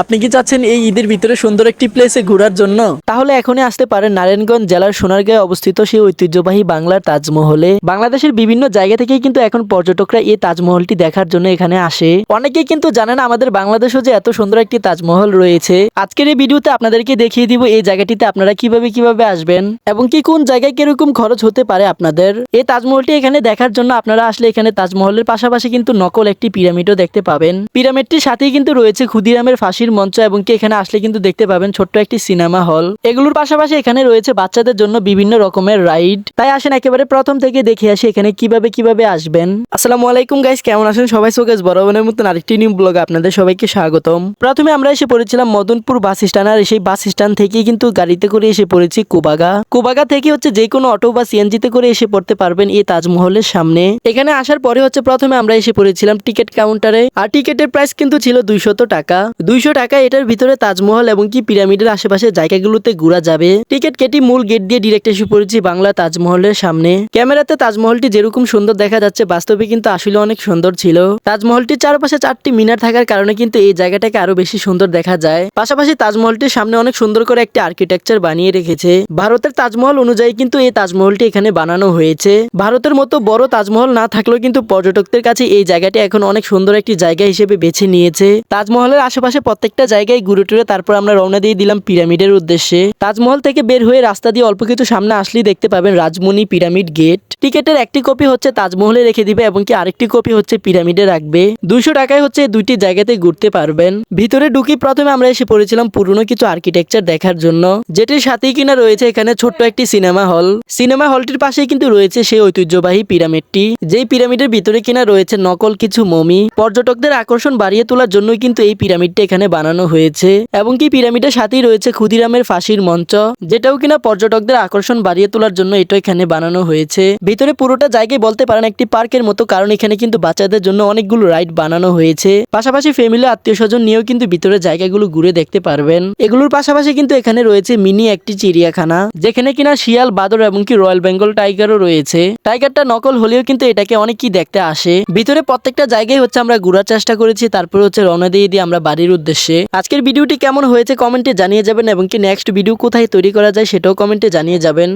আপনি কি চাচ্ছেন এই ঈদের ভিতরে সুন্দর একটি প্লেসে ঘোরার জন্য? তাহলে এখনই আসতে পারেন নারায়ণগঞ্জ জেলার সোনারগাঁয়ে অবস্থিত সেই ঐতিহ্যবাহী বাংলার তাজমহলে। বাংলাদেশের বিভিন্ন জায়গা থেকেই কিন্তু এখন পর্যটকরা এই তাজমহলটি দেখার জন্য এখানে আসে। অনেকেই কিন্তু জানে না আমাদের বাংলাদেশেও যে এত সুন্দর একটি তাজমহল রয়েছে। আজকের এই ভিডিওতে আপনাদেরকে দেখিয়ে দিব এই জায়গাটিতে আপনারা কিভাবে আসবেন এবং কি কোন জায়গায় কিরকম খরচ হতে পারে আপনাদের। এই তাজমহলটি এখানে দেখার জন্য আপনারা আসলে এখানে তাজমহলের পাশাপাশি কিন্তু নকল একটি পিরামিডও দেখতে পাবেন। পিরামিডটির সাথেই কিন্তু রয়েছে ক্ষুদিরামের ফাঁসির মঞ্চ এবং কি এখানে আসলে কিন্তু দেখতে পাবেন ছোট্ট একটি সিনেমা হল। এগুলোর পাশাপাশি এখানে রয়েছে বাচ্চাদের জন্য বিভিন্ন রকমের রাইড। তাই আসেন একেবারে প্রথম থেকে দেখে আসি এখানে কিভাবে আসবেন। আসসালামু আলাইকুম গাইস, কেমন আছেন সবাই? সো গাইস, বরাবরের মতন আরেকটি নিউ ব্লগে আপনাদের সবাইকে স্বাগতম। প্রথমে আমরা এসে পড়েছিলাম মদনপুর বাস স্ট্যান্ড, আর সেই বাস স্ট্যান্ড থেকেই কিন্তু গাড়িতে করে এসে পড়েছি কুবাগা থেকে হচ্ছে যে কোনো অটো বা সিএনজিতে করে এসে পড়তে পারবেন এই তাজমহলের সামনে। এখানে আসার পরে হচ্ছে প্রথমে আমরা এসে পড়েছিলাম টিকিট কাউন্টারে, আর টিকিটের প্রাইস কিন্তু ছিল 200 টাকা। 200 টাকা এটার ভিতরে তাজমহল এবং কি পিরামিডের আশেপাশে জায়গাগুলোতে ঘোরা যাবে। টিকিট কেটে মূল গেট দিয়ে ডিরেক্ট এসে পড়েছি বাংলা তাজমহলের সামনে। ক্যামেরাতে তাজমহলটি যেরকম সুন্দর দেখা যাচ্ছে, বাস্তবে কিন্তু আসলে অনেক সুন্দর ছিল। তাজমহলটির চারপাশে 4টি মিনার থাকার কারণে কিন্তু এই জায়গাটাকে আরো বেশি সুন্দর দেখা যায়। পাশাপাশি তাজমহলটির সামনে অনেক সুন্দর করে একটি আর্কিটেকচার বানিয়ে রেখেছে। ভারতের তাজমহল অনুযায়ী কিন্তু এই তাজমহলটি এখানে বানানো হয়েছে। ভারতের মতো বড় তাজমহল না থাকলেও কিন্তু পর্যটকদের কাছে এই জায়গাটি এখন অনেক সুন্দর একটি জায়গা হিসেবে বেছে নিয়েছে। তাজমহলের আশেপাশে প্রত্যেকটা জায়গায় ঘুরে টুরে তারপর আমরা রওনা দিয়ে দিলাম পিরামিডের উদ্দেশ্যে। তাজমহল থেকে বের হয়ে রাস্তা দিয়ে অল্প কিছু সামনে আসলেই দেখতে পাবেন রাজমণি পিরামিড গেট। টিকেটের একটি কপি হচ্ছে তাজমহলে রেখে দিবে এবং কি আরেকটি কপি হচ্ছে পিরামিডে রাখবে। 200 টাকায় হচ্ছে দুইটি জায়গাতে ঘুরতে পারবেন। ভিতরে ঢুকি প্রথমে আমরা এসে পড়েছিলাম পুরনো কিছু আর্কিটেকচার দেখার জন্য, যেটির সাথেই কিনা রয়েছে এখানে ছোট্ট একটি সিনেমা হল। সিনেমা হলটির পাশেই কিন্তু রয়েছে সেই ঐতিহ্যবাহী পিরামিডটি, যেই পিরামিডের ভিতরে কিনা রয়েছে নকল কিছু মমি। পর্যটকদের আকর্ষণ বাড়িয়ে তোলার জন্যই কিন্তু এই পিরামিডটা এখানে বানানো হয়েছে এবং কি পিরামিডের সাথেই রয়েছে ক্ষুদিরামের ফাঁসির মঞ্চ, যেটাও কিনা পর্যটকদের আকর্ষণ বাড়িয়ে তোলার জন্য এটা এখানে বানানো হয়েছে। ভিতরে পুরোটা জায়গায় বলতে পারেন একটি পার্কের মতো, কারণ এখানে কিন্তু বাচ্চাদের জন্য অনেকগুলো রাইড বানানো হয়েছে। পাশাপাশি ফ্যামিলি আত্মীয় স্বজন নিয়েও কিন্তু ভিতরে জায়গাগুলো ঘুরে দেখতে পারবেন। এগুলোর পাশাপাশি কিন্তু এখানে রয়েছে মিনি একটি চিড়িয়াখানা, যেখানে কিনা শিয়াল, বাদর এবং কি রয়্যাল বেঙ্গল টাইগারও রয়েছে। টাইগারটা নকল হলেও কিন্তু এটাকে অনেকেই দেখতে আসে। ভিতরে প্রত্যেকটা জায়গায় হচ্ছে আমরা ঘোরার চেষ্টা করেছি, তারপরে হচ্ছে রওনা দিয়ে আমরা বাড়ির উদ্দেশ্যে। আজকের ভিডিওটি কেমন হয়েছে কমেন্টে জানিয়ে যাবেন এবং কি নেক্সট ভিডিও কোথায় তৈরি করা যায় সেটাও কমেন্টে জানিয়ে যাবেন।